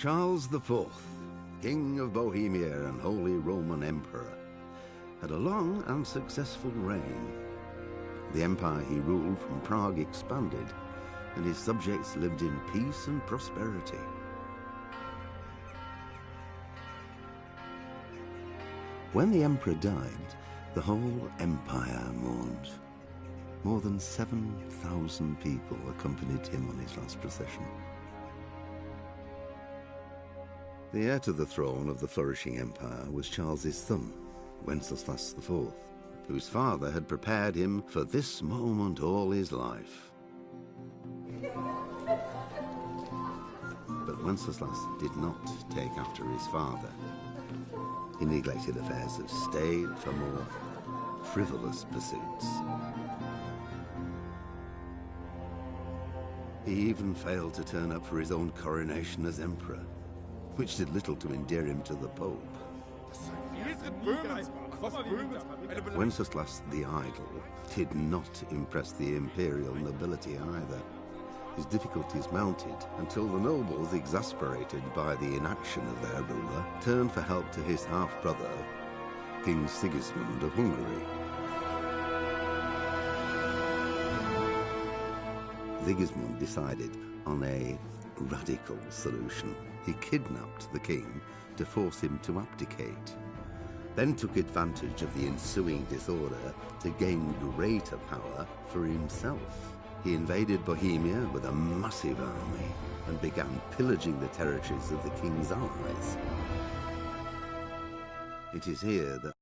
Charles IV, King of Bohemia and Holy Roman Emperor, had a long and successful reign. The empire he ruled from Prague expanded, and his subjects lived in peace and prosperity. When the emperor died, the whole empire mourned. More than 7,000 people accompanied him on his last procession. The heir to the throne of the flourishing empire was Charles's son, Wenceslas IV, whose father had prepared him for this moment all his life. But Wenceslas did not take after his father. He neglected affairs of state for more frivolous pursuits. He even failed to turn up for his own coronation as emperor, which did little to endear him to the Pope. Wenceslas the Idle did not impress the imperial nobility either. His difficulties mounted until the nobles, exasperated by the inaction of their ruler, turned for help to his half-brother, King Sigismund of Hungary. Sigismund decided on a radical solution. He kidnapped the king to force him to abdicate, then took advantage of the ensuing disorder to gain greater power for himself. He invaded Bohemia with a massive army and began pillaging the territories of the king's allies. It is here that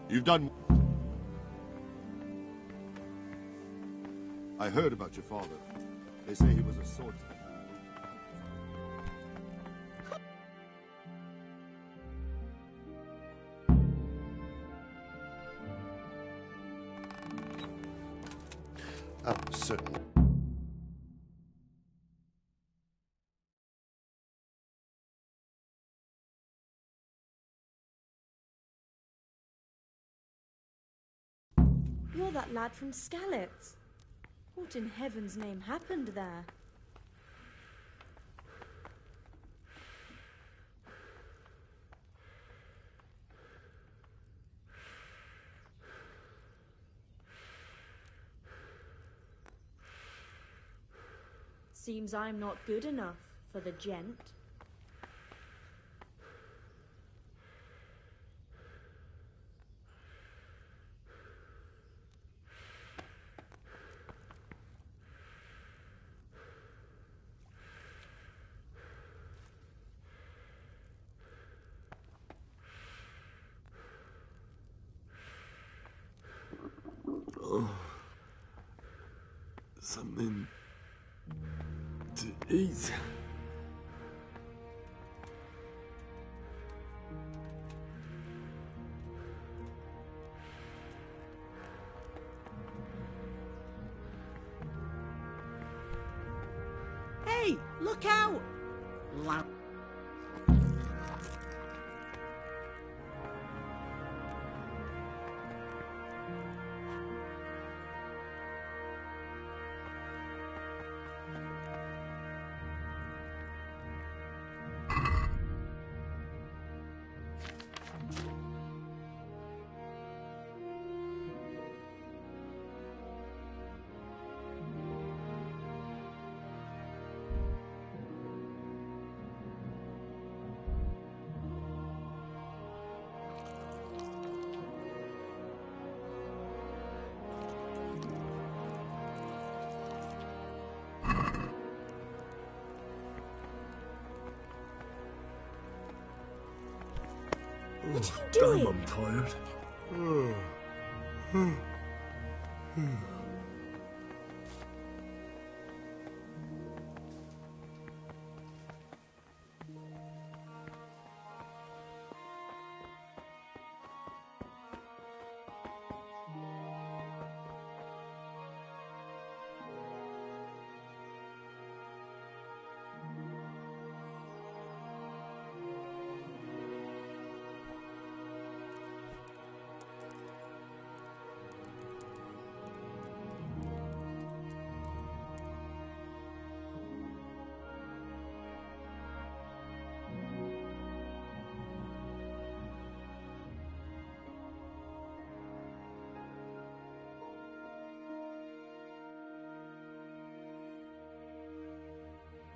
You've done... I heard about your father. They say he was a swordsman. Oh, certainly. You're that lad from Skalitz. What in heaven's name happened there? Seems I'm not good enough for the gent. Oh, something to eat. Hey, look out! What are you doing? Damn, I'm tired.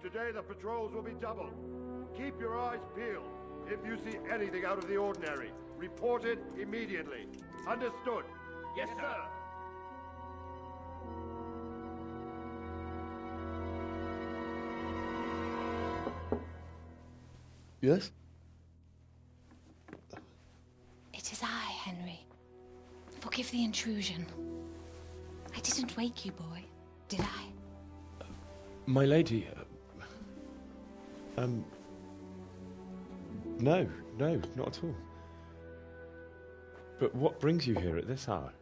Today the patrols will be doubled. Keep your eyes peeled. If you see anything out of the ordinary, report it immediately. Understood? Yes, sir. Yes? It is I, Henry. Forgive the intrusion. I didn't wake you, boy, did I? My lady, no, not at all. But what brings you here at this hour?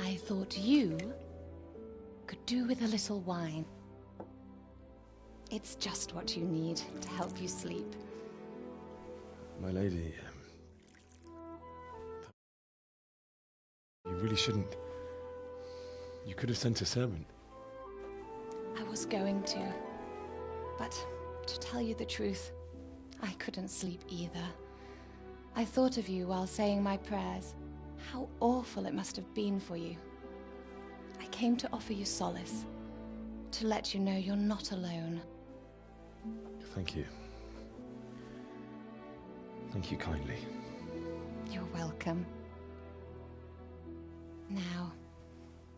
I thought you could do with a little wine. It's just what you need to help you sleep. My lady, you really shouldn't. You could have sent a servant. I was going to, but to tell you the truth, I couldn't sleep either. I thought of you while saying my prayers. How awful it must have been for you. I came to offer you solace, to let you know you're not alone. Thank you. Thank you kindly. You're welcome. Now,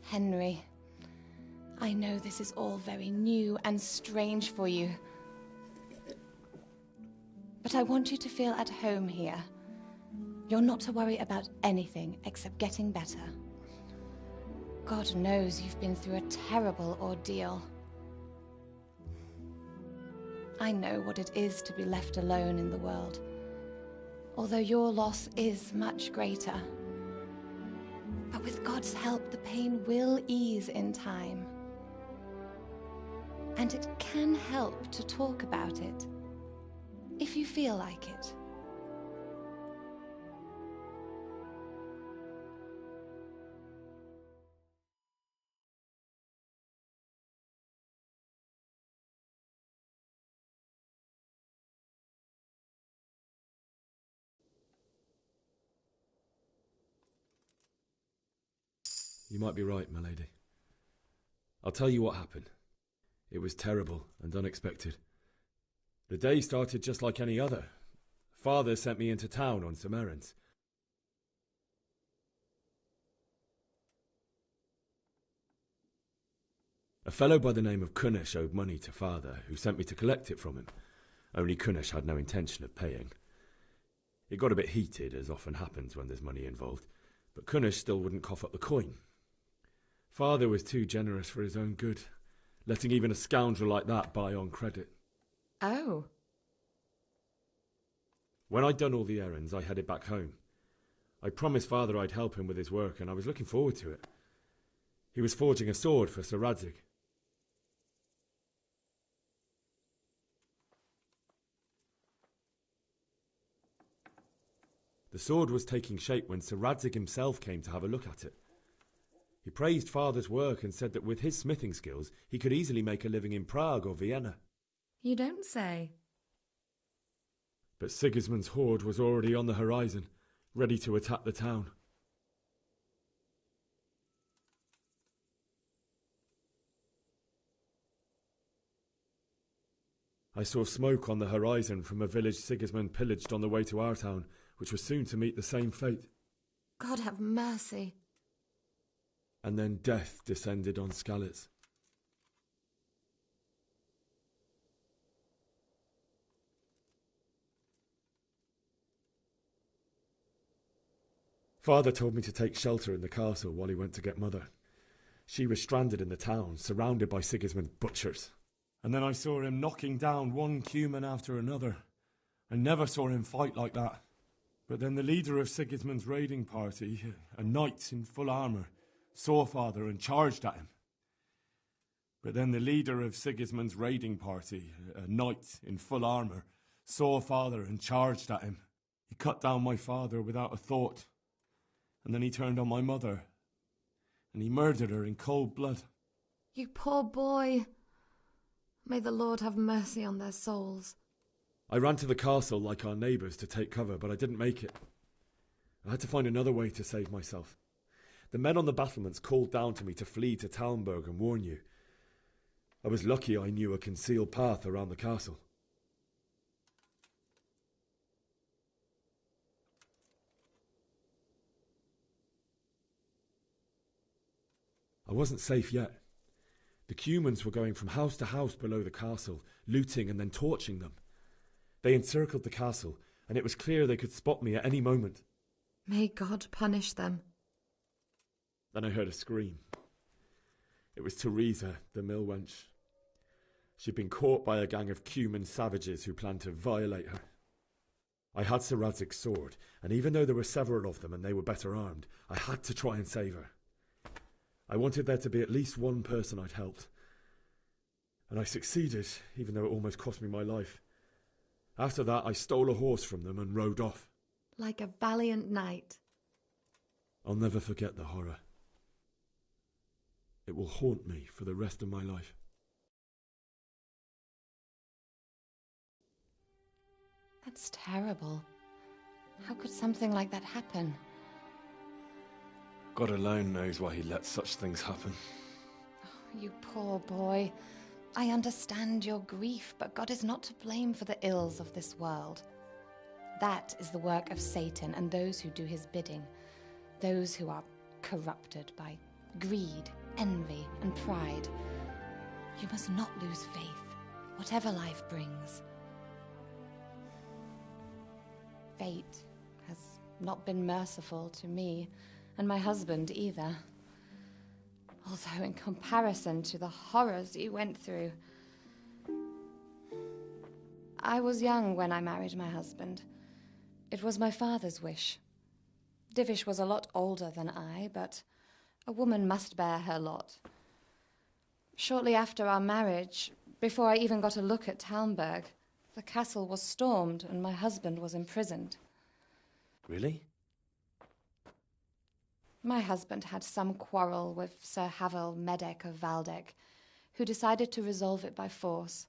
Henry, I know this is all very new and strange for you. But I want you to feel at home here. You're not to worry about anything except getting better. God knows you've been through a terrible ordeal. I know what it is to be left alone in the world, although your loss is much greater. But with God's help, the pain will ease in time. And it can help to talk about it, if you feel like it. You might be right, my lady. I'll tell you what happened. It was terrible and unexpected. The day started just like any other. Father sent me into town on some errands. A fellow by the name of Kunnish owed money to Father, who sent me to collect it from him. Only Kunnish had no intention of paying. It got a bit heated, as often happens when there's money involved, but Kunnish still wouldn't cough up the coin. Father was too generous for his own good, letting even a scoundrel like that buy on credit. Oh. When I'd done all the errands, I headed back home. I promised Father I'd help him with his work, and I was looking forward to it. He was forging a sword for Sir Radzig. The sword was taking shape when Sir Radzig himself came to have a look at it. He praised Father's work and said that with his smithing skills, he could easily make a living in Prague or Vienna. You don't say. But Sigismund's horde was already on the horizon, ready to attack the town. I saw smoke on the horizon from a village Sigismund pillaged on the way to our town, which was soon to meet the same fate. God have mercy. And then death descended on Skalitz. Father told me to take shelter in the castle while he went to get Mother. She was stranded in the town, surrounded by Sigismund's butchers. And then I saw him knocking down one Cuman after another. I never saw him fight like that. But then the leader of Sigismund's raiding party, a knight in full armour, saw Father and charged at him. But then the leader of Sigismund's raiding party, a knight in full armour, saw Father and charged at him. He cut down my father without a thought. And then he turned on my mother. And he murdered her in cold blood. You poor boy. May the Lord have mercy on their souls. I ran to the castle like our neighbours to take cover, but I didn't make it. I had to find another way to save myself. The men on the battlements called down to me to flee to Talmberg and warn you. I was lucky I knew a concealed path around the castle. I wasn't safe yet. The Cumans were going from house to house below the castle, looting and then torching them. They encircled the castle, and it was clear they could spot me at any moment. May God punish them. Then I heard a scream. It was Teresa, the mill wench. She'd been caught by a gang of Cuman savages who planned to violate her. I had Sir Radzig's sword, and even though there were several of them and they were better armed, I had to try and save her. I wanted there to be at least one person I'd helped. And I succeeded, even though it almost cost me my life. After that, I stole a horse from them and rode off. Like a valiant knight. I'll never forget the horror. It will haunt me for the rest of my life. That's terrible. How could something like that happen? God alone knows why he lets such things happen. Oh, you poor boy. I understand your grief, but God is not to blame for the ills of this world. That is the work of Satan and those who do his bidding, those who are corrupted by greed, envy, and pride. You must not lose faith, whatever life brings. Fate has not been merciful to me, and my husband either. Although in comparison to the horrors you went through. I was young when I married my husband. It was my father's wish. Divish was a lot older than I, but a woman must bear her lot. Shortly after our marriage, before I even got a look at Talmberg, the castle was stormed and my husband was imprisoned. Really? My husband had some quarrel with Sir Havel Medek of Valdek, who decided to resolve it by force.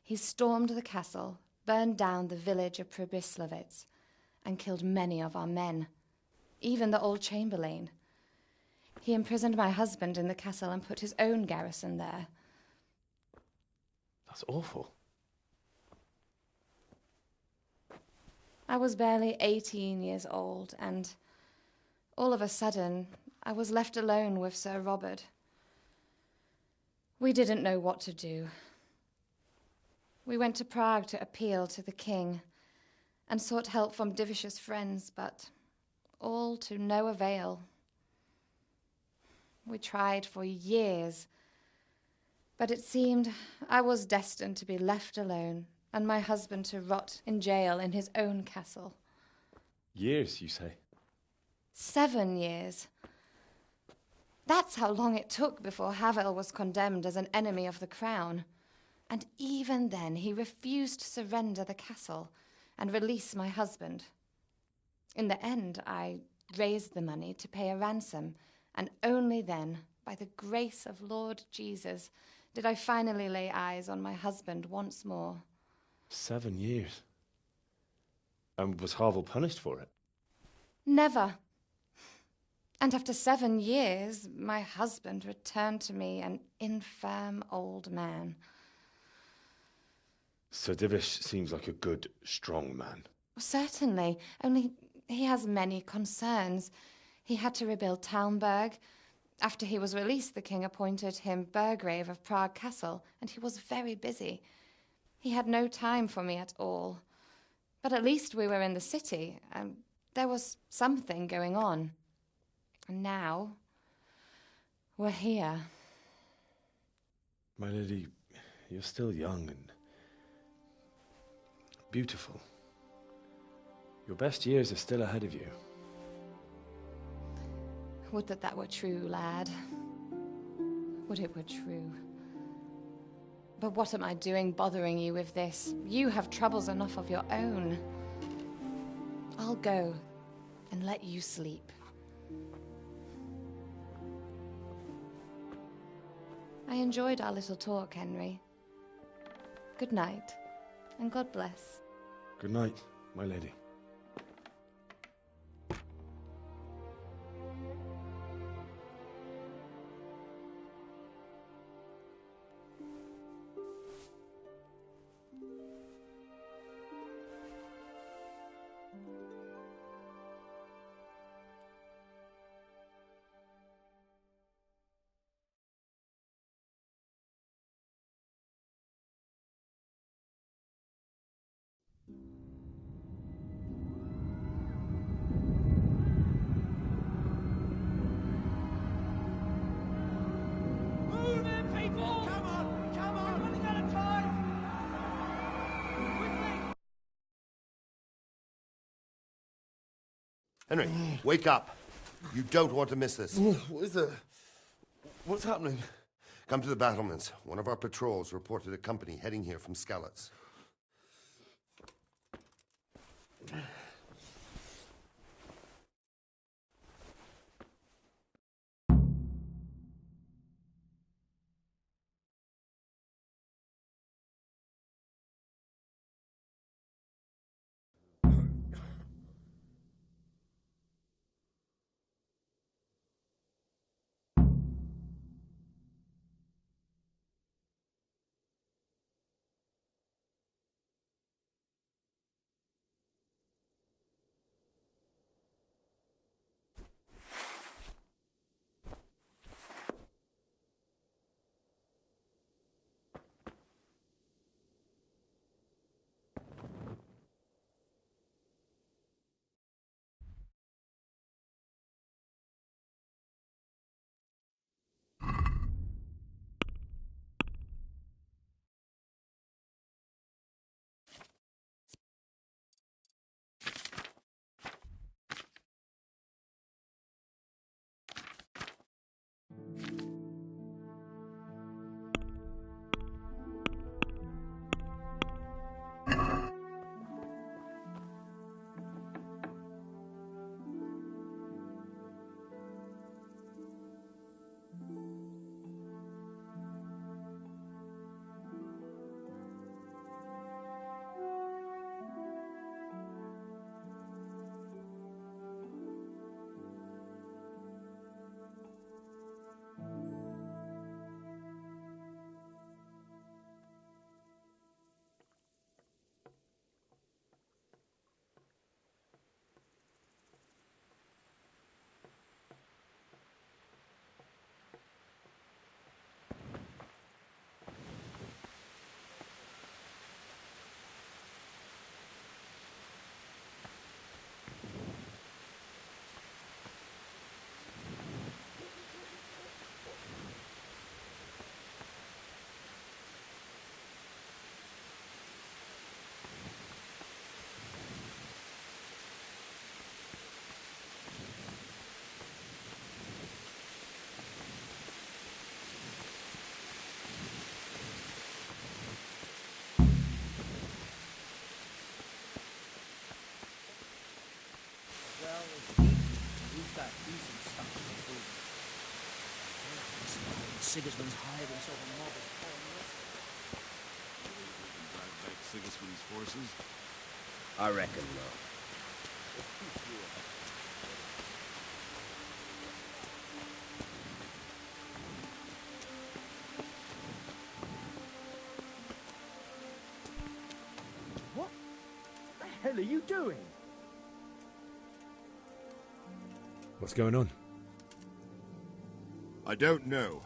He stormed the castle, burned down the village of Pribyslavitz, and killed many of our men, even the old chamberlain. He imprisoned my husband in the castle and put his own garrison there. That's awful. I was barely 18 years old, and all of a sudden, I was left alone with Sir Robert. We didn't know what to do. We went to Prague to appeal to the king and sought help from Divish's friends, but all to no avail. We tried for years, but it seemed I was destined to be left alone and my husband to rot in jail in his own castle. Years, you say? 7 years. That's how long it took before Havel was condemned as an enemy of the crown. And even then he refused to surrender the castle and release my husband. In the end, I raised the money to pay a ransom, and only then, by the grace of Lord Jesus, did I finally lay eyes on my husband once more. 7 years? And was Havel punished for it? Never. And after 7 years, my husband returned to me an infirm old man. Sir Divish seems like a good, strong man. Certainly, only he has many concerns. He had to rebuild Talmberg. After he was released, the king appointed him Burgrave of Prague Castle, and he was very busy. He had no time for me at all. But at least we were in the city, and There was something going on. And now, we're here. My lady, you're still young and beautiful. Your best years are still ahead of you. Would that that were true, lad. Would it were true. But what am I doing bothering you with this? You have troubles enough of your own. I'll go and let you sleep. I enjoyed our little talk, Henry. Good night, and God bless. Good night, my lady. Henry, wake up. You don't want to miss this. What is it? What's happening? Come to the battlements. One of our patrols reported a company heading here from Skalitz. Sigismund's hiding so the mob is pouring up. Drive back Sigismund's forces? I reckon not. What the hell are you doing? What's going on? I don't know.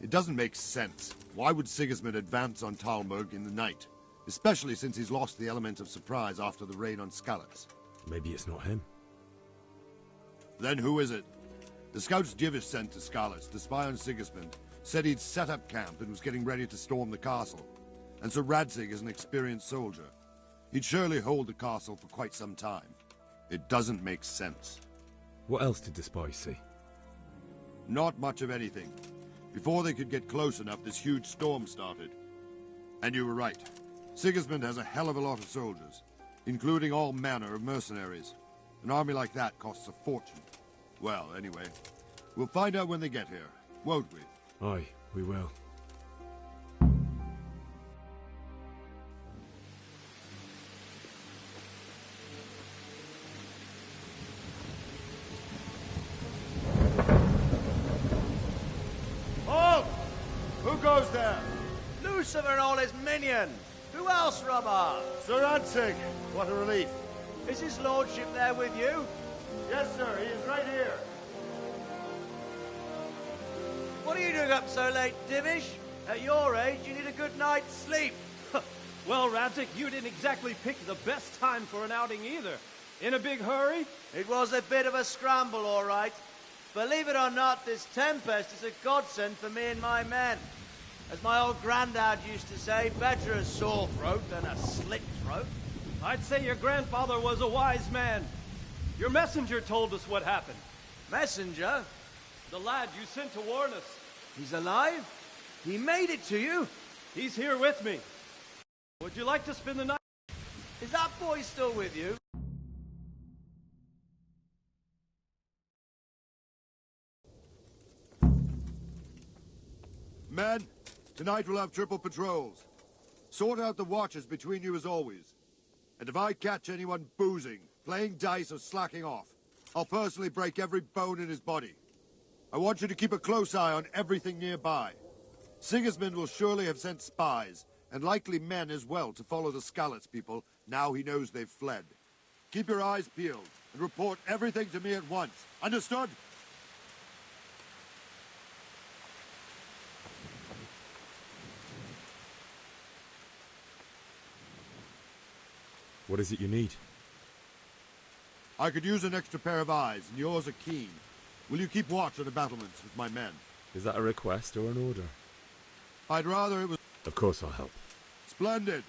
It doesn't make sense. Why would Sigismund advance on Talmberg in the night? Especially since he's lost the element of surprise after the raid on Skalitz. Maybe it's not him. Then who is it? The scouts Divish sent to Scarlets to spy on Sigismund said he'd set up camp and was getting ready to storm the castle. And Sir Radzig is an experienced soldier. He'd surely hold the castle for quite some time. It doesn't make sense. What else did the spies see? Not much of anything. Before they could get close enough, this huge storm started. And you were right. Sigismund has a hell of a lot of soldiers, including all manner of mercenaries. An army like that costs a fortune. Well, anyway, we'll find out when they get here, won't we? Aye, we will. Halt! Who goes there? Lucifer and all his minions. Who else, Robber? Sir Radzig. What a relief. Is his lordship there with you? Yes, sir. He is right here. What are you doing up so late, Divish? At your age, you need a good night's sleep. Well, Radzig, you didn't exactly pick the best time for an outing either. In a big hurry? It was a bit of a scramble, all right. Believe it or not, this tempest is a godsend for me and my men. As my old granddad used to say, better a sore throat than a slit throat. I'd say your grandfather was a wise man. Your messenger told us what happened. Messenger? The lad you sent to warn us. He's alive? He made it to you? He's here with me. Would you like to spend the night? Is that boy still with you? Men, tonight we'll have triple patrols. Sort out the watches between you as always. And if I catch anyone boozing, playing dice or slacking off, I'll personally break every bone in his body. I want you to keep a close eye on everything nearby. Sigismund will surely have sent spies, and likely men as well, to follow the Skalitz people now he knows they've fled. Keep your eyes peeled, and report everything to me at once. Understood? What is it you need? I could use an extra pair of eyes, and yours are keen. Will you keep watch on the battlements with my men? Is that a request or an order? I'd rather it was... Of course I'll help. Splendid.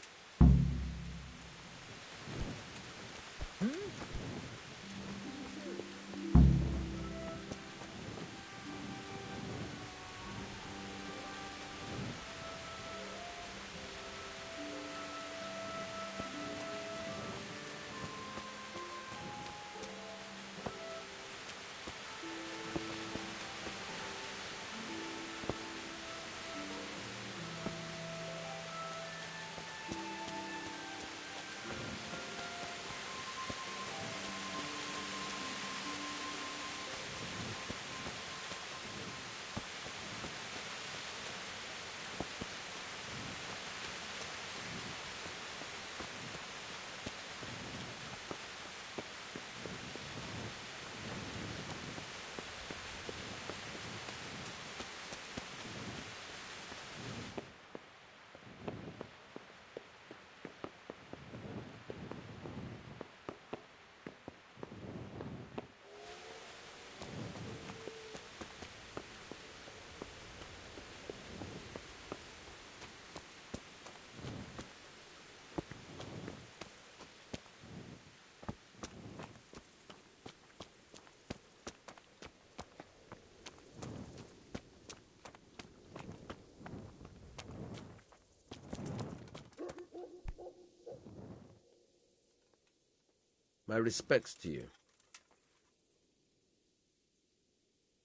My respects to you.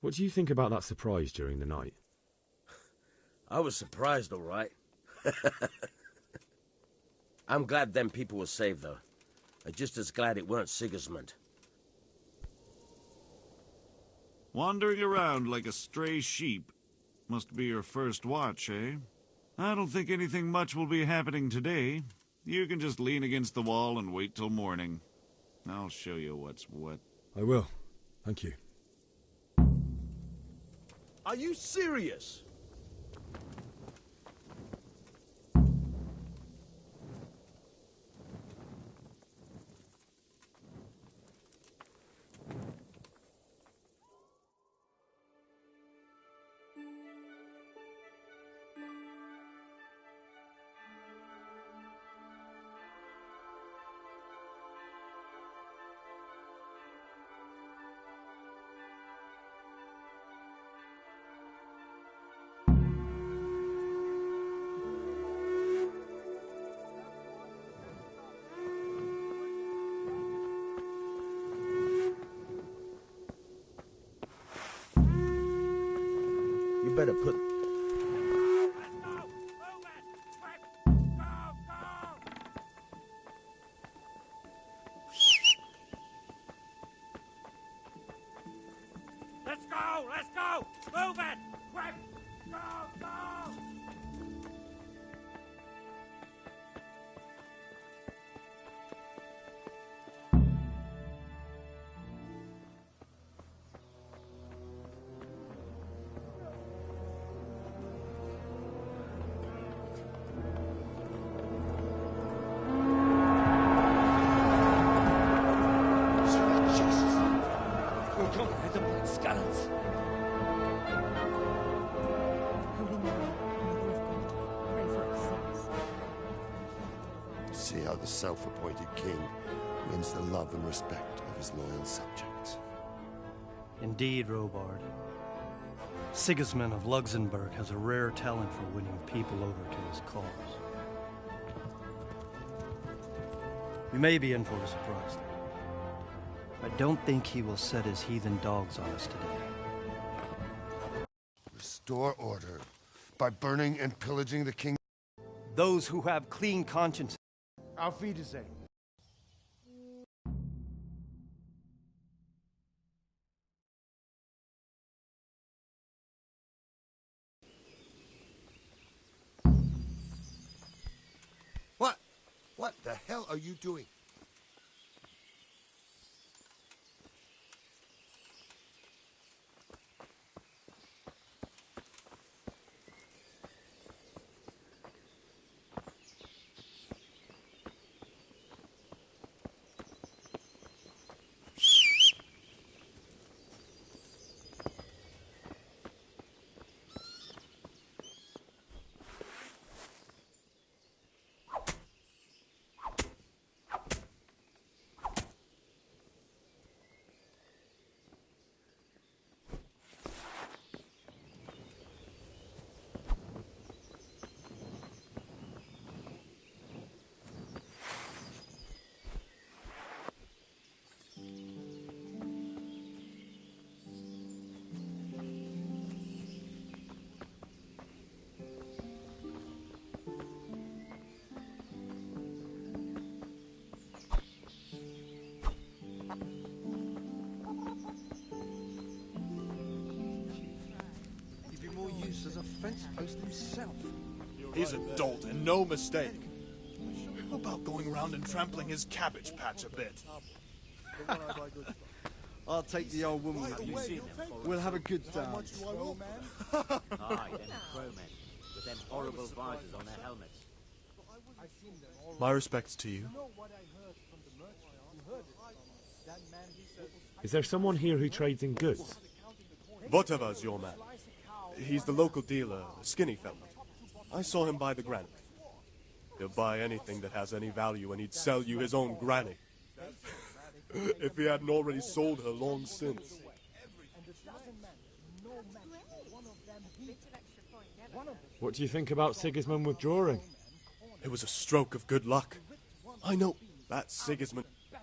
What do you think about that surprise during the night? I was surprised, all right. I'm glad them people were saved, though. I'm just as glad it weren't Sigismund. Wandering around like a stray sheep. Must be your first watch, eh? I don't think anything much will be happening today. You can just lean against the wall and wait till morning. I'll show you what's what. I will. Thank you. Are you serious? better put... Let's go! Let's go! Move it! Quick! Go! Go! See how the self-appointed king wins the love and respect of his loyal subjects. Indeed, Robard. Sigismund of Luxembourg has a rare talent for winning people over to his cause. We may be in for a surprise, though. I don't think he will set his heathen dogs on us today. Restore order by burning and pillaging the king. Those who have clean consciences. Auf Wiedersehen. What the hell are you doing? As a fence post himself. He's a dolt and no mistake. How about going around and trampling his cabbage patch a bit? I'll take the old woman with you. We'll have a good dance. Aye, them crowmen, with them horrible visors on their helmets. My respects to you. Is there someone here who trades in goods? Voteva's your man. He's the local dealer, a skinny fella. I saw him buy the granny. He'll buy anything that has any value, and he'd sell you his own granny. If he hadn't already sold her long since. What do you think about Sigismund withdrawing? It was a stroke of good luck. I know that Sigismund... I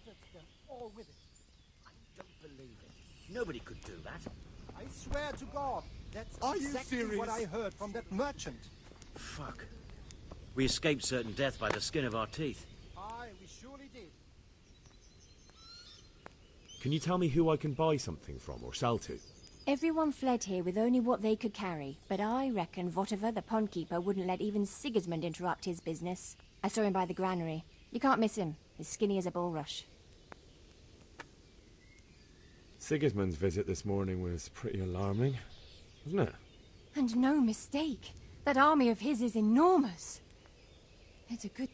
don't believe it. Nobody could do that. I swear to God, that's Are you exactly serious? what I heard from that merchant. Fuck. We escaped certain death by the skin of our teeth. Aye, we surely did. Can you tell me who I can buy something from or sell to? Everyone fled here with only what they could carry, but I reckon Votova, the pond keeper, wouldn't let even Sigismund interrupt his business. I saw him by the granary. You can't miss him. As skinny as a bulrush. Sigismund's visit this morning was pretty alarming, wasn't it? And no mistake. That army of his is enormous. It's a good...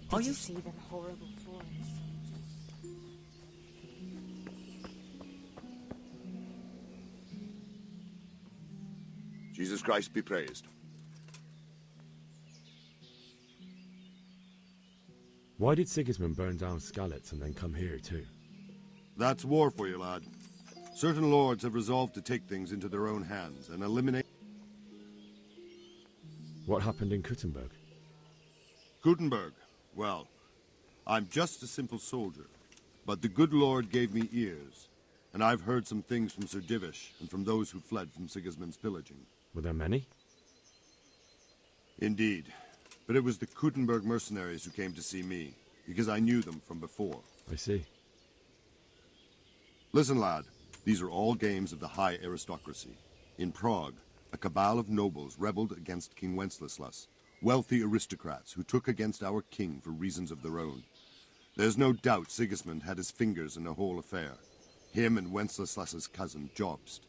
Did you see them horrible forests? Jesus Christ be praised. Why did Sigismund burn down Skalitz and then come here too? That's war for you, lad. Certain lords have resolved to take things into their own hands and eliminate... What happened in Kuttenberg? Gutenberg. Well, I'm just a simple soldier, but the good Lord gave me ears, And I've heard some things from Sir Divish and from those who fled from Sigismund's pillaging. Were there many? Indeed. But it was the Kuttenberg mercenaries who came to see me, because I knew them from before. I see. Listen, lad. These are all games of the high aristocracy. In Prague, a cabal of nobles rebelled against King Wenceslas, wealthy aristocrats who took against our king for reasons of their own. There's no doubt Sigismund had his fingers in the whole affair. Him and Wenceslas's cousin, Jobst.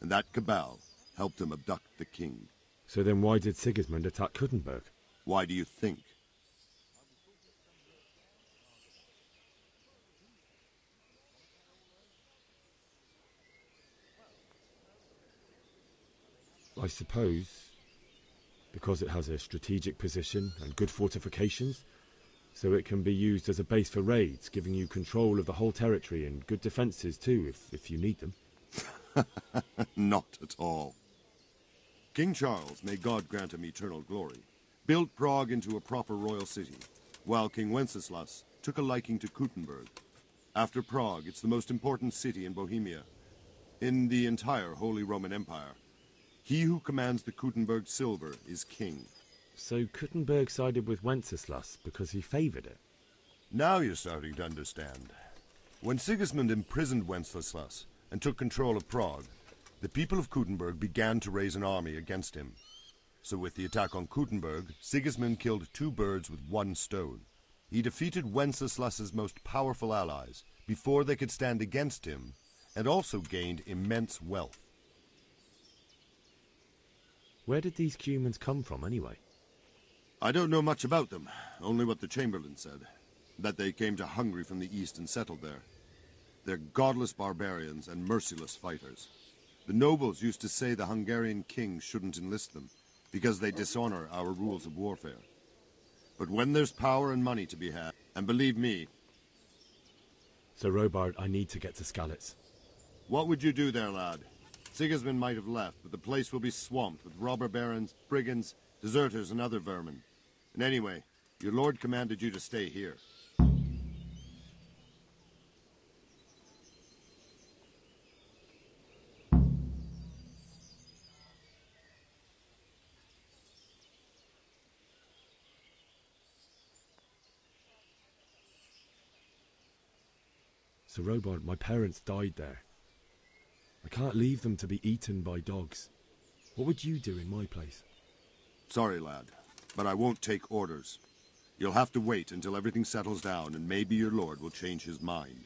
And that cabal helped him abduct the king. So then why did Sigismund attack Kuttenberg? Why do you think? I suppose because it has a strategic position and good fortifications, so it can be used as a base for raids, giving you control of the whole territory and good defences too, if you need them. Not at all. King Charles, may God grant him eternal glory, built Prague into a proper royal city, while King Wenceslas took a liking to Kuttenberg. After Prague, it's the most important city in Bohemia, in the entire Holy Roman Empire. He who commands the Kuttenberg silver is king. So Kuttenberg sided with Wenceslas because he favoured it? Now you're starting to understand. When Sigismund imprisoned Wenceslas and took control of Prague, the people of Kuttenberg began to raise an army against him. So with the attack on Kuttenberg, Sigismund killed two birds with one stone. He defeated Wenceslas's most powerful allies before they could stand against him, and also gained immense wealth. Where did these Cumans come from, anyway? I don't know much about them, only what the Chamberlain said. That they came to Hungary from the east and settled there. They're godless barbarians and merciless fighters. The nobles used to say the Hungarian king shouldn't enlist them, because they dishonor our rules of warfare. But when there's power and money to be had, and believe me... So, Robard, I need to get to Skalitz. What would you do there, lad? Sigismund might have left, but the place will be swamped with robber barons, brigands, deserters, and other vermin. And anyway, your lord commanded you to stay here. So, Robard, my parents died there. I can't leave them to be eaten by dogs. What would you do in my place? Sorry, lad, but I won't take orders. You'll have to wait until everything settles down, and maybe your lord will change his mind.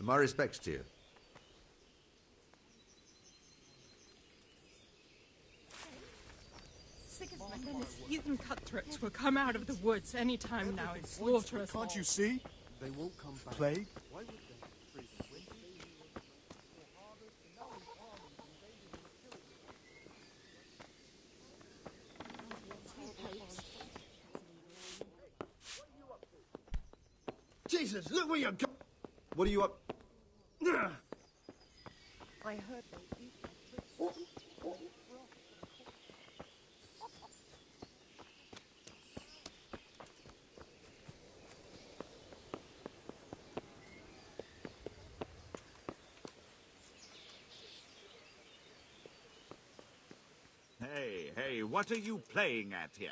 My respects to you. Sigismund and his heathen cutthroats will come out of the woods any time now and slaughter us all. Can't you see? They won't come back. Plague? Jesus, look where you're going! What are you up? I heard Hey, what are you playing at here?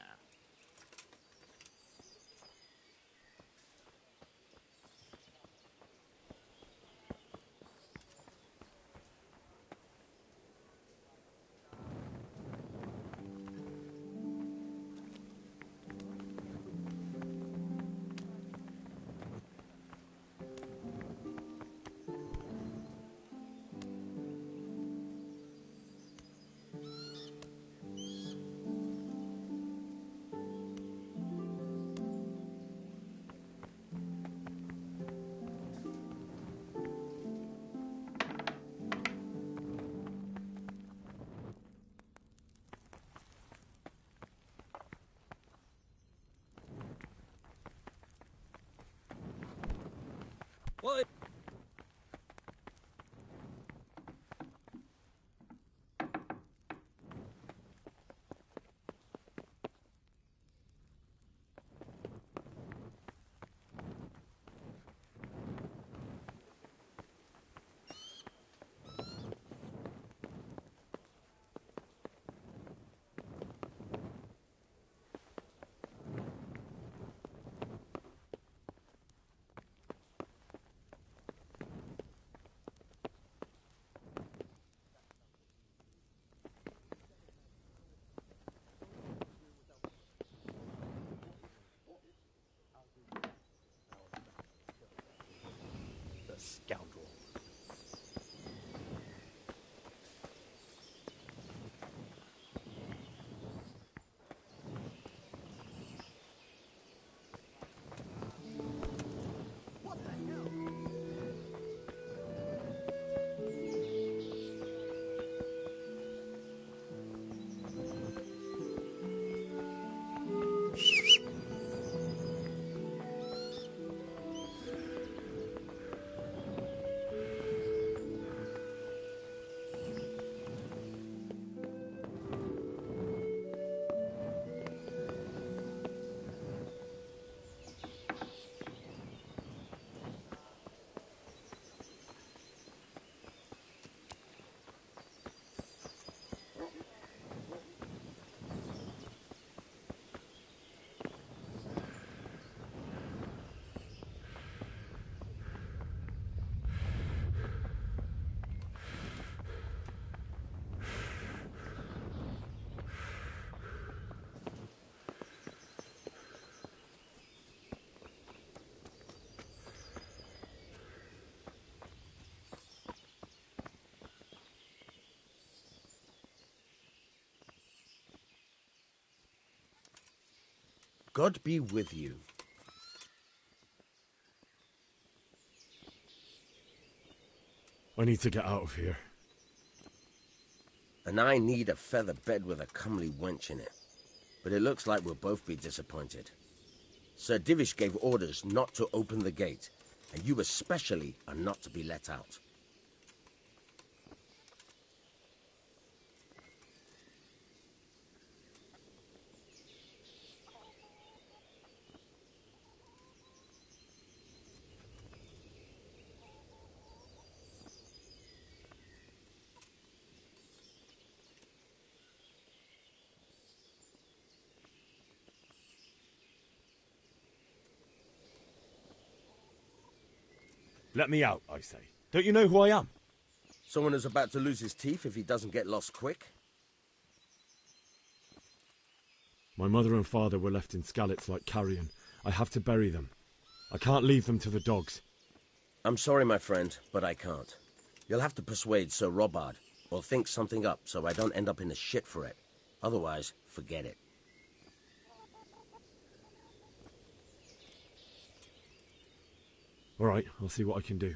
What? Scoundrel. What the hell? God be with you. I need to get out of here. And I need a feather bed with a comely wench in it. But it looks like we'll both be disappointed. Sir Divish gave orders not to open the gate, and you especially are not to be let out. Let me out, I say. Don't you know who I am? Someone who's about to lose his teeth if he doesn't get lost quick? My mother and father were left in Skalitz like carrion. I have to bury them. I can't leave them to the dogs. I'm sorry, my friend, but I can't. You'll have to persuade Sir Robard, or think something up so I don't end up in the shit for it. Otherwise, forget it. All right, I'll see what I can do.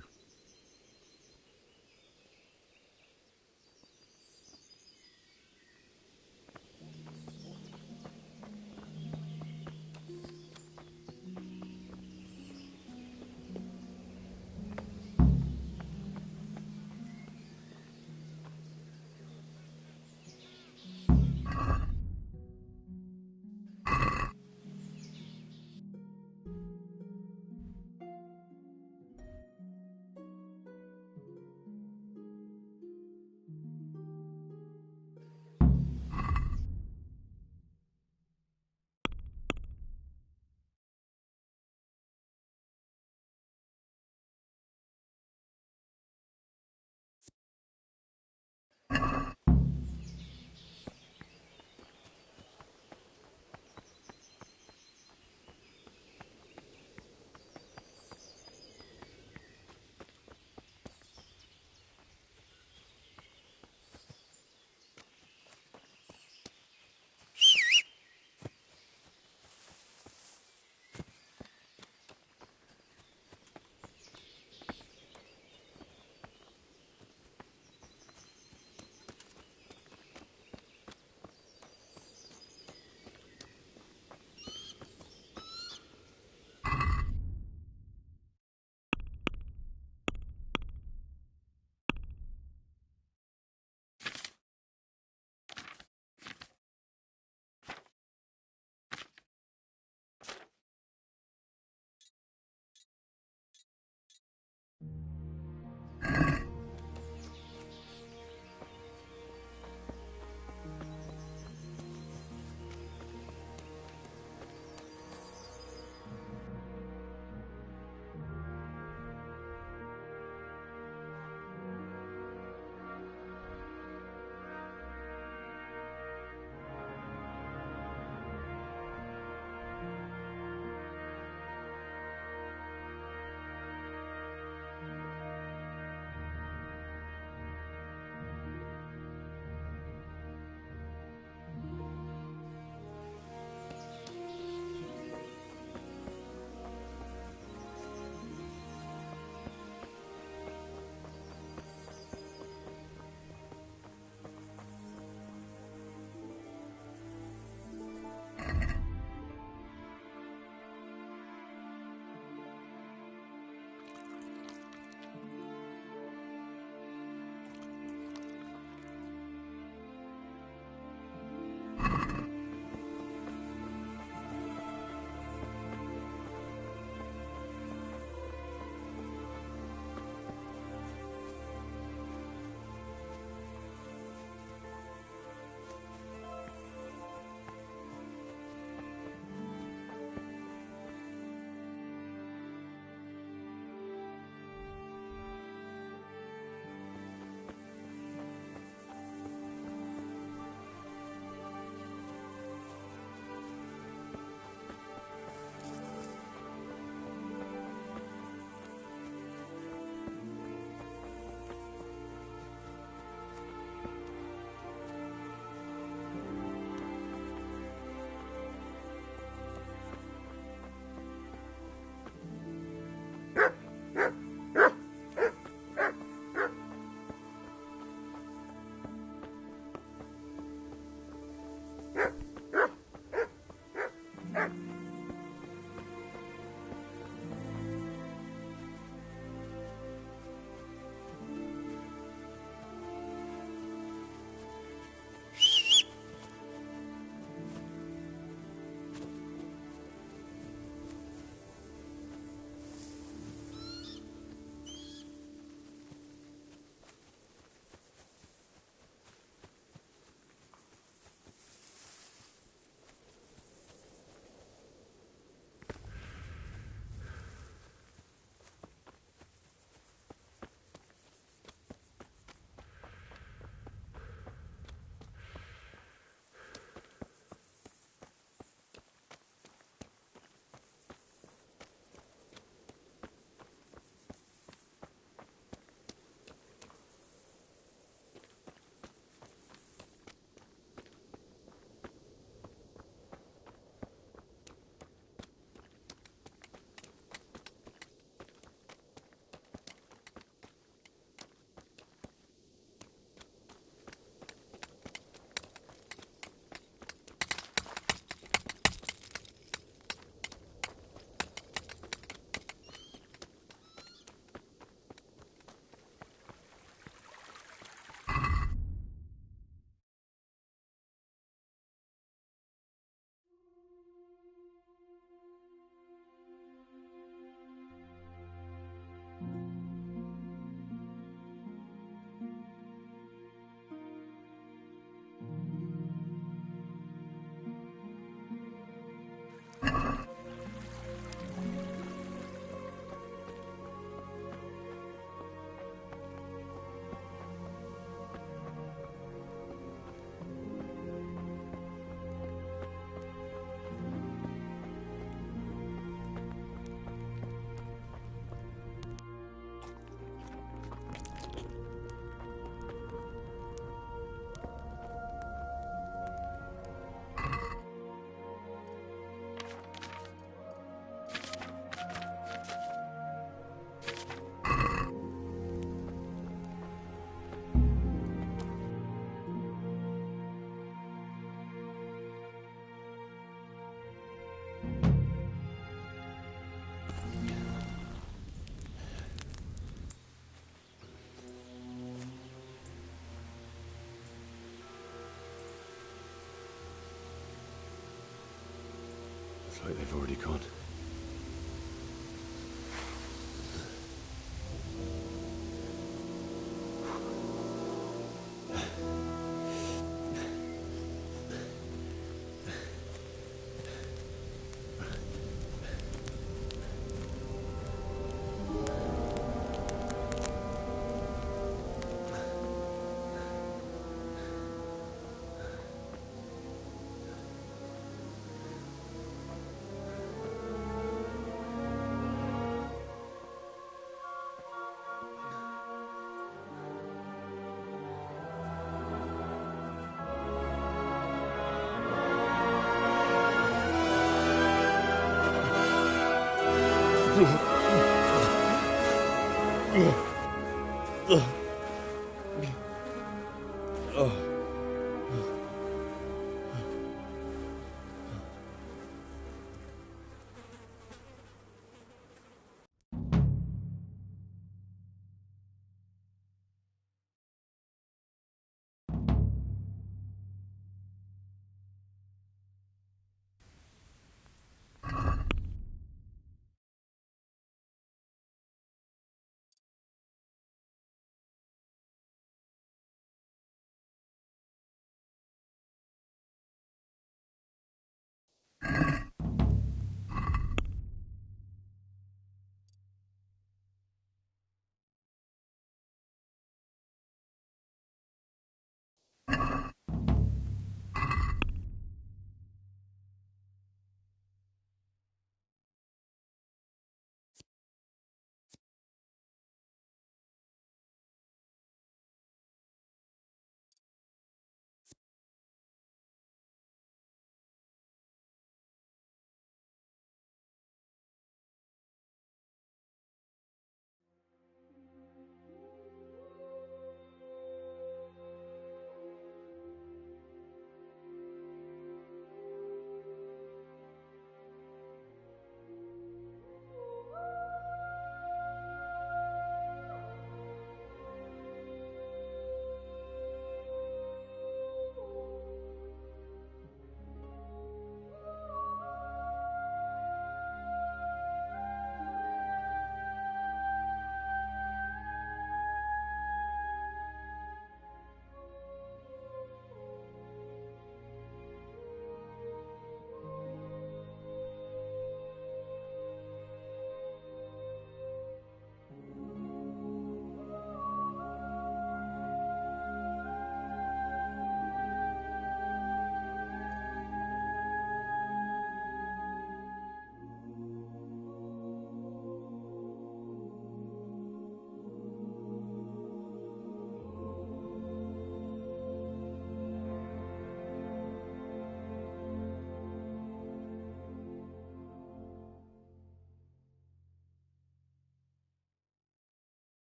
Looks like they've already gone.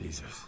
Jesus.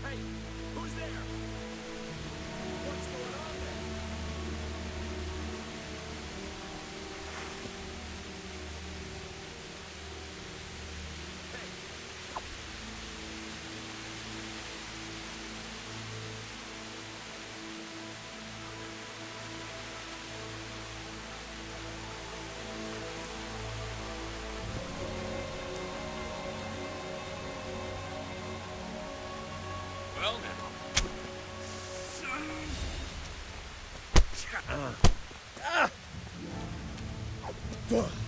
Hey, who's there? What's going on there? Well now. Ugh.